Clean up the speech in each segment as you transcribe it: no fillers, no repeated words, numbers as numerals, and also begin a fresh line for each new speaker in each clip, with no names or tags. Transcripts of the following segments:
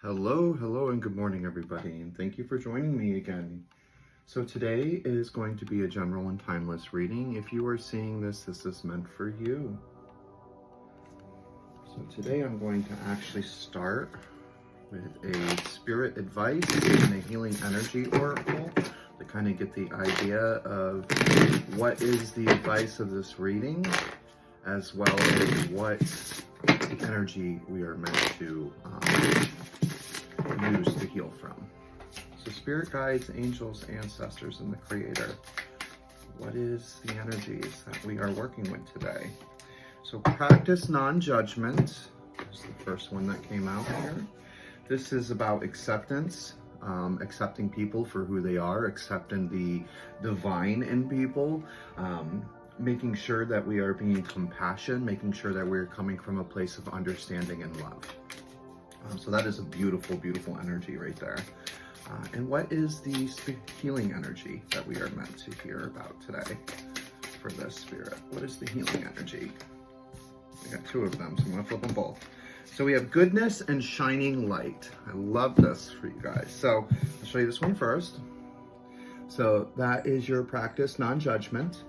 Hello, and good morning, everybody, and thank you for joining me again. So today is going to be a general and timeless reading. If you are seeing this, this is meant for you. So today I'm going to actually start with a spirit advice and a healing energy oracle to kind of get the idea of what is the advice of this reading, as well as what energy we are meant to use to heal from. So spirit guides, angels, ancestors, and the creator. What is the energies that we are working with today? So practice non-judgment is the first one that came out here. This is about acceptance, accepting people for who they are, accepting the divine in people, making sure that we are being compassionate, making sure that we're coming from a place of understanding and love. So that is a beautiful, beautiful energy right there. And what is the healing energy that we are meant to hear about today for this spirit? What is the healing energy? We got two of them, so I'm gonna flip them both. So we have goodness and shining light. I love this for you guys. So I'll show you this one first. So that is your practice non-judgment.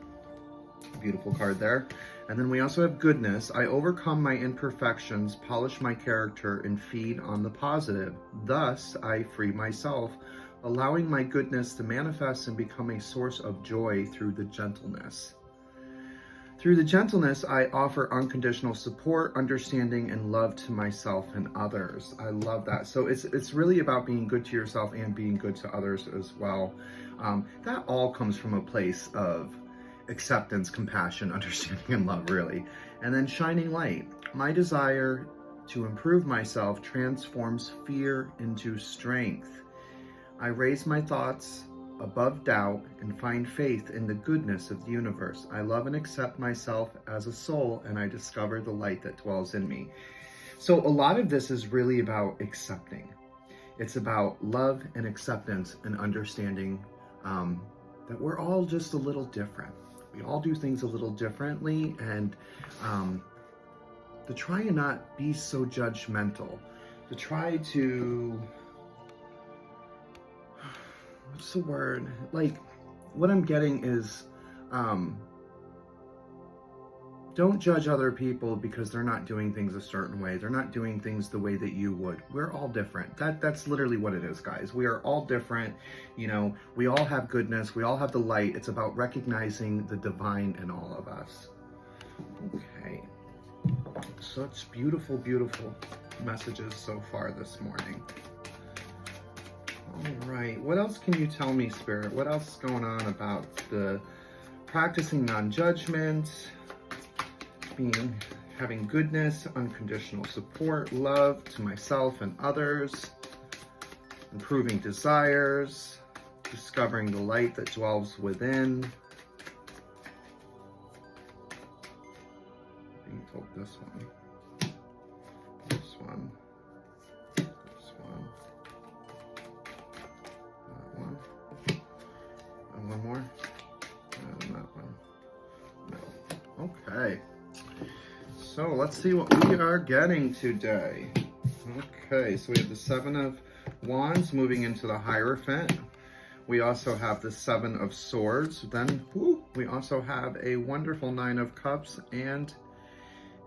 Beautiful card there. And then we also have goodness. I overcome my imperfections, polish my character, and feed on the positive. Thus, I free myself, allowing my goodness to manifest and become a source of joy through the gentleness. Through the gentleness, I offer unconditional support, understanding, and love to myself and others. I love that. So it's really about being good to yourself and being good to others as well. That all comes from a place of acceptance, compassion, understanding, and love, really. And then shining light. My desire to improve myself transforms fear into strength. I raise my thoughts above doubt and find faith in the goodness of the universe. I love and accept myself as a soul, and I discover the light that dwells in me. So a lot of this is really about accepting. It's about love and acceptance and understanding that we're all just a little different. We all do things a little differently, and to try and not be so judgmental, to try to, what's the word? Like, what I'm getting is, don't judge other people because they're not doing things a certain way. They're not doing things the way that you would. We're all different. That's literally what it is, guys. We are all different. You know, we all have goodness. We all have the light. It's about recognizing the divine in all of us. Okay. Such beautiful, beautiful messages so far this morning. All right. What else can you tell me, Spirit? What else is going on about the practicing non-judgment, having goodness, unconditional support, love to myself and others, improving desires, discovering the light that dwells within. Being told this one, this one, this one, that one, and one more, and that one. No. Okay. So let's see what we are getting today. Okay, so we have the Seven of Wands moving into the Hierophant. We also have the Seven of Swords. Then we also have a wonderful Nine of Cups and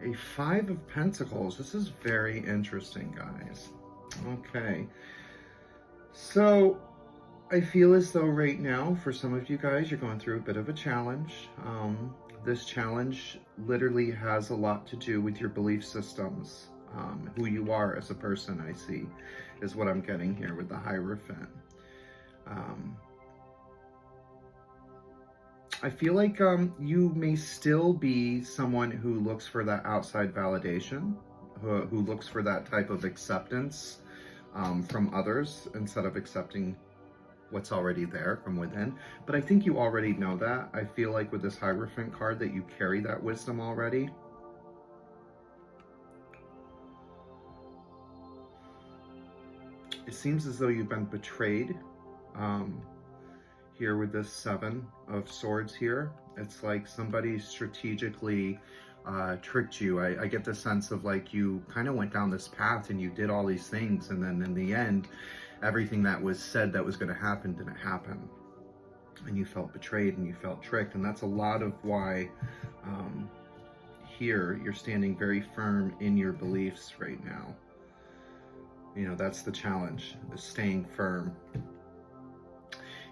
a Five of Pentacles. This is very interesting, guys. Okay, so I feel as though right now, for some of you guys, you're going through a bit of a challenge. This challenge literally has a lot to do with your belief systems, who you are as a person, I see, is what I'm getting here with the Hierophant. I feel like you may still be someone who looks for that outside validation, who looks for that type of acceptance from others instead of accepting what's already there from within. But I think you already know that. I feel like with this Hierophant card that you carry that wisdom already. It seems as though you've been betrayed here with this Seven of Swords here. It's like somebody strategically tricked you. I get the sense of like you kind of went down this path and you did all these things, and then in the end, everything that was said that was going to happen didn't happen. And you felt betrayed and you felt tricked. And that's a lot of why here you're standing very firm in your beliefs right now. You know, that's the challenge, is staying firm.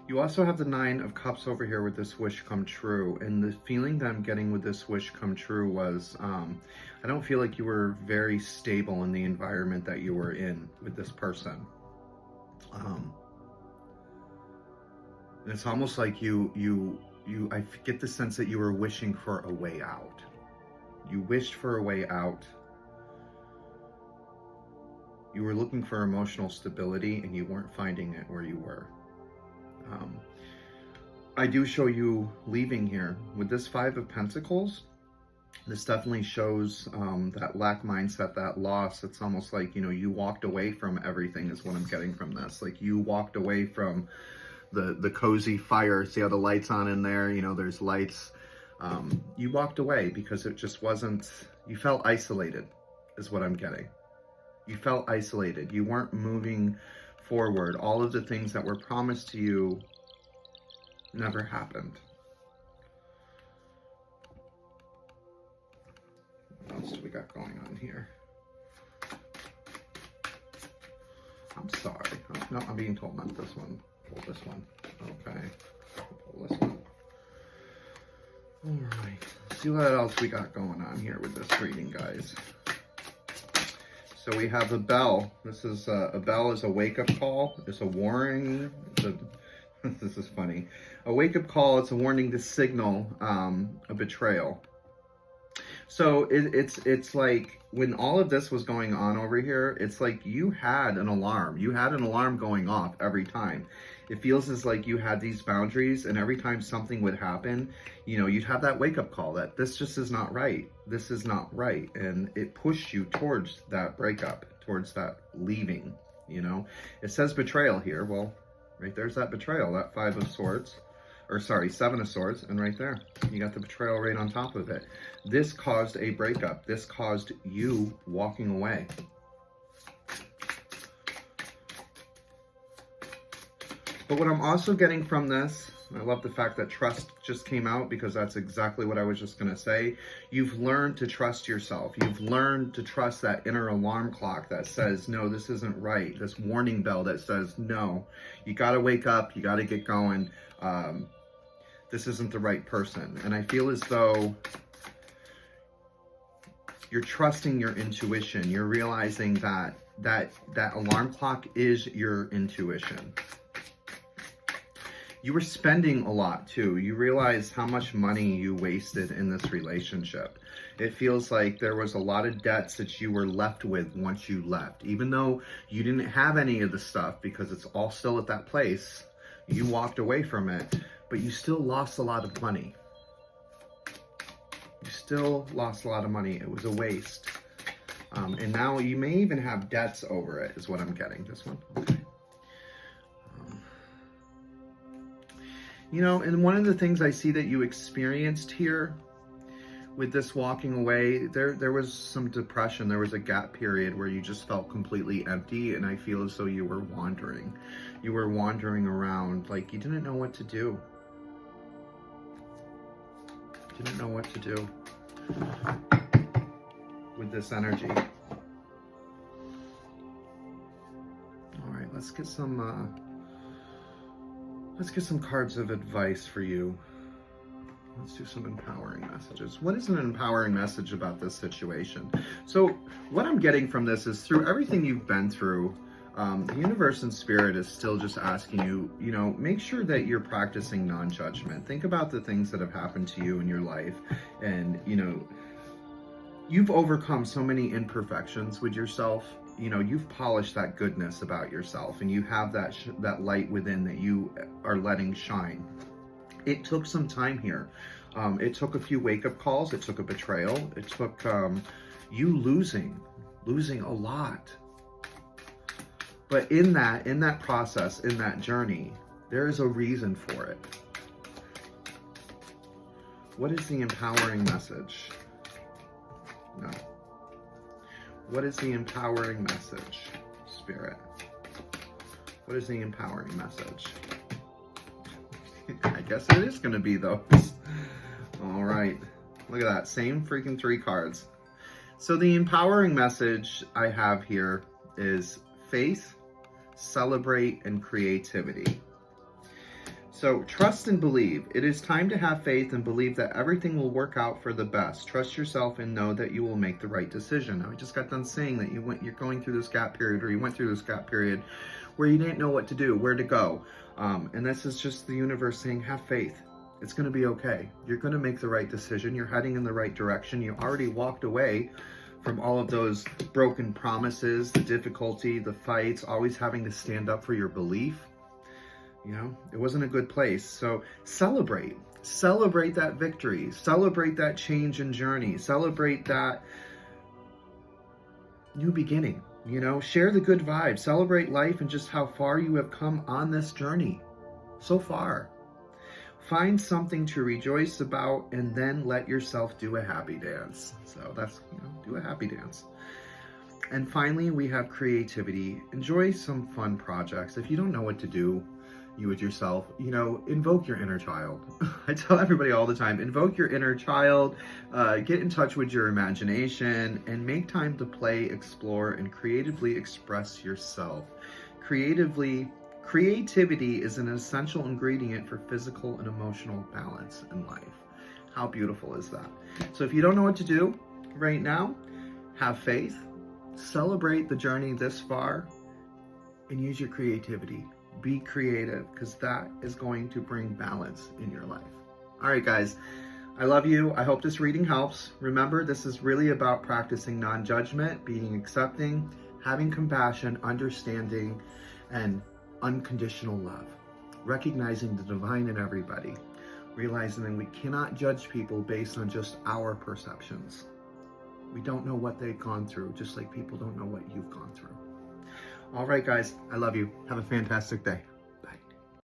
You also have the 9 of Cups over here with this wish come true. And the feeling that I'm getting with this wish come true was, I don't feel like you were very stable in the environment that you were in with this person. It's almost like I get the sense that you were wishing for a way out. You wished for a way out. You were looking for emotional stability and you weren't finding it where you were. I do show you leaving here. With this 5 of Pentacles, this definitely shows that lack mindset, that loss. It's almost like, you know, you walked away from everything is what I'm getting from this. Like you walked away from the cozy fire. See how the light's on in there? You know, there's lights. You walked away because it just wasn't, you felt isolated is what I'm getting. You felt isolated. You weren't moving forward. All of the things that were promised to you never happened. What else do we got going on here? I'm sorry. Oh, no, I'm being told not this one. Pull this one. Okay. Pull this one. All right. Let's see what else we got going on here with this reading, guys. So we have a bell. This is a bell is a wake-up call. It's a warning. This is funny. A wake-up call. It's a warning to signal a betrayal. So it's like when all of this was going on over here, it's like you had an alarm. You had an alarm going off every time. It feels as like you had these boundaries, and every time something would happen, you know, you'd have that wake-up call that this just is not right. This is not right. And it pushed you towards that breakup, towards that leaving, you know. It says betrayal here. Well, right there's that betrayal, that 5 of Swords. Or sorry, 7 of Swords, and right there, you got the betrayal right on top of it. This caused a breakup. This caused you walking away. But what I'm also getting from this, I love the fact that trust just came out, because that's exactly what I was just going to say. You've learned to trust yourself. You've learned to trust that inner alarm clock that says, no, this isn't right. This warning bell that says, no, you got to wake up. You got to get going. This isn't the right person. And I feel as though you're trusting your intuition. You're realizing that that alarm clock is your intuition. You were spending a lot too. You realize how much money you wasted in this relationship. It feels like there was a lot of debts that you were left with once you left. Even though you didn't have any of the stuff because it's all still at that place, you walked away from it, but you still lost a lot of money. You still lost a lot of money. It was a waste. And now you may even have debts over it, is what I'm getting. This one? Okay. You know, and one of the things I see that you experienced here with this walking away, there was some depression. There was a gap period where you just felt completely empty, and I feel as though you were wandering. You were wandering around like you didn't know what to do. Didn't know what to do with this energy. All right, let's get some cards of advice for you. Let's do some empowering messages. What is an empowering message about this situation? So what I'm getting from this is, through everything you've been through, the universe and spirit is still just asking you, you know, make sure that you're practicing non-judgment. Think about the things that have happened to you in your life. And, you know, you've overcome so many imperfections with yourself. You know, you've polished that goodness about yourself, and you have that light within that you are letting shine. It took some time here. It took a few wake-up calls. It took a betrayal. It took you losing a lot. But in that process, in that journey, there is a reason for it. What is the empowering message? What is the empowering message, Spirit? What is the empowering message? I guess it is going to be those. All right. Look at that. Same freaking 3 cards. So the empowering message I have here is faith, celebrate, and creativity. So trust and believe. It is time to have faith and believe that everything will work out for the best. Trust yourself and know that you will make the right decision. Now, I just got done saying that you're going through this gap period, or you went through this gap period where you didn't know what to do, where to go. And this is just the universe saying, have faith. It's going to be okay. You're going to make the right decision. You're heading in the right direction. You already walked away from all of those broken promises, the difficulty, the fights, always having to stand up for your belief. You know, it wasn't a good place. So celebrate that victory, celebrate that change and journey, celebrate that new beginning, you know, share the good vibes, celebrate life and just how far you have come on this journey so far. Find something to rejoice about and then let yourself do a happy dance. So that's, you know, do a happy dance. And finally, we have creativity. Enjoy some fun projects. If you don't know what to do, you with yourself, you know, invoke your inner child. I tell everybody all the time, invoke your inner child, get in touch with your imagination, and make time to play, explore, and creatively express yourself. Creativity is an essential ingredient for physical and emotional balance in life. How beautiful is that? So if you don't know what to do right now, have faith, celebrate the journey this far, and use your creativity. Be creative, because that is going to bring balance in your life. All right, guys, I love you. I hope this reading helps. Remember, this is really about practicing non-judgment, being accepting, having compassion, understanding, and unconditional love. Recognizing the divine in everybody. Realizing that we cannot judge people based on just our perceptions. We don't know what they've gone through, just like people don't know what you've gone through. All right, guys, I love you. Have a fantastic day.